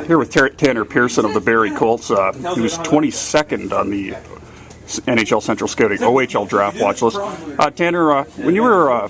Here with Tanner Pearson of the Barrie Colts. He was 22nd on the NHL Central Scouting OHL draft watch list. Tanner, when you were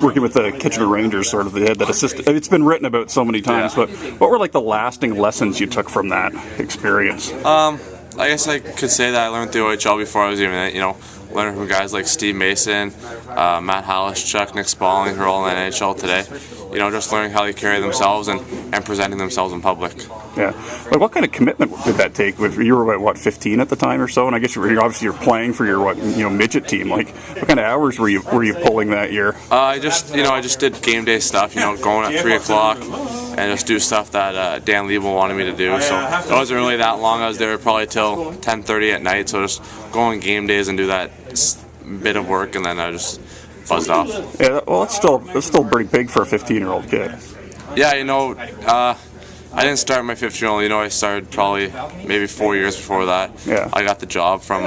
working with the Kitchener Rangers, sort of, they had that assistant. It's been written about so many times, but what were like the lasting lessons you took from that experience? I guess I could say that I learned the OHL before I was even in it. Learning from guys like Steve Mason, Matt Halischuk, Nick Spaulding, who are all in the NHL today. Just learning how they carry themselves and presenting themselves in public. Yeah. Like, what kind of commitment did that take? You were about, 15 at the time or so, and I guess you're playing for your midget team. Like, what kind of hours were you pulling that year? I just did game day stuff. Going at 3 o'clock and just do stuff that Dan Liebel wanted me to do. So it wasn't really that long. I was there probably till 10:30 at night. So just go on game days and do that bit of work, and then I just buzzed off. Yeah, well, that's still pretty big for a 15-year-old kid. Yeah, I didn't start my 15-year-old. I started probably maybe 4 years before that. Yeah. I got the job from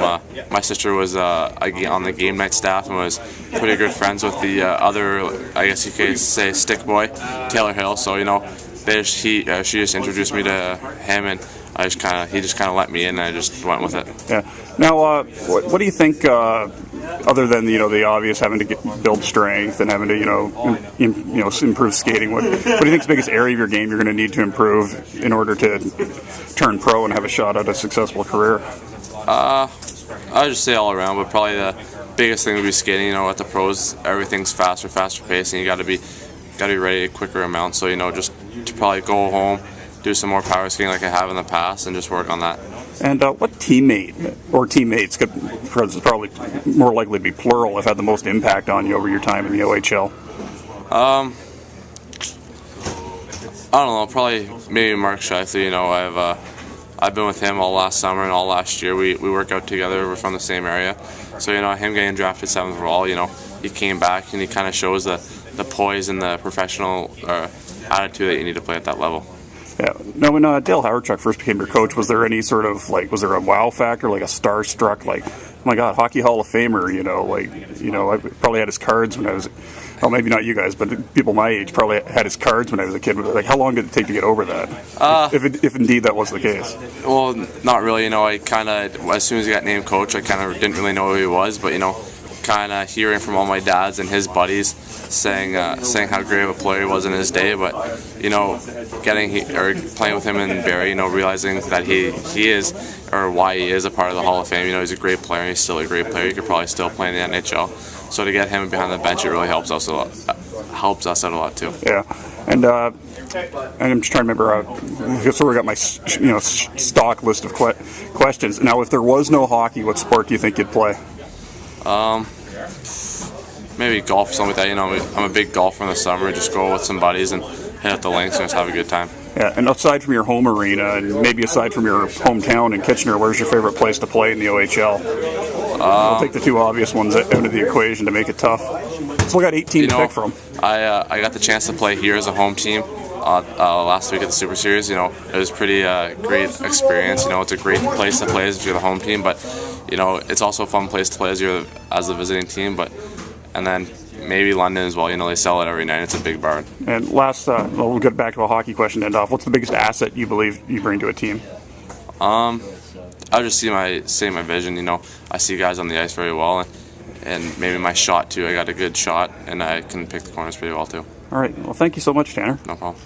my sister was on the game night staff and was pretty good friends with the other, I guess you could say, stick boy, Taylor Hill. So she just introduced me to him, and he just kind of let me in, and I just went with it. Yeah. Now, what do you think? Other than the obvious, having to build strength and having to improve skating, what do you think is the biggest area of your game you're going to need to improve in order to turn pro and have a shot at a successful career? I would just say all around, but probably the biggest thing would be skating. At the pros, everything's faster paced, and you got to be ready at quicker amounts. So just to probably go home, do some more power skating like I have in the past, and just work on that. And what teammate or teammates, because it's probably more likely to be plural, have had the most impact on you over your time in the OHL? I don't know. Probably maybe Mark Scheifele. I've been with him all last summer and all last year. We work out together. We're from the same area, so him getting drafted 7th overall. He came back and he kind of shows the poise and the professional attitude that you need to play at that level. Yeah. Now, when Dale Hawerchuk first became your coach, was there any sort of was there a wow factor, like a starstruck, oh my God, Hockey Hall of Famer? I probably had his cards when I was, well, maybe not you guys, but people my age probably had his cards when I was a kid. Like, how long did it take to get over that? If indeed that was the case. Well, not really. I kind of, as soon as he got named coach, I kind of didn't really know who he was, but kind of hearing from all my dads and his buddies saying how great of a player he was in his day, but playing with him in Barrie, realizing that he is, or why he is a part of the Hall of Fame. He's a great player. He's still a great player. He could probably still play in the NHL. So to get him behind the bench, it really helps us a lot. Helps us out a lot too. Yeah, and I'm just trying to remember. So we got my stock list of questions. Now, if there was no hockey, what sport do you think you'd play? Maybe golf or something like that. I'm a big golfer in the summer. Just go with some buddies and hit out the links and just have a good time. Yeah, and aside from your home arena, and maybe aside from your hometown in Kitchener, where's your favorite place to play in the OHL? I'll take the two obvious ones out of the equation to make it tough. So we got 18 to pick from. I got the chance to play here as a home team last week at the Super Series. It was pretty great experience. It's a great place to play as you're the home team, but it's also a fun place to play as the visiting team. And then maybe London as well. They sell it every night. It's a big bar. And last, we'll get back to a hockey question to end off. What's the biggest asset you believe you bring to a team? I just see my vision. I see guys on the ice very well, and maybe my shot too. I got a good shot, and I can pick the corners pretty well too. All right. Well, thank you so much, Tanner. No problem.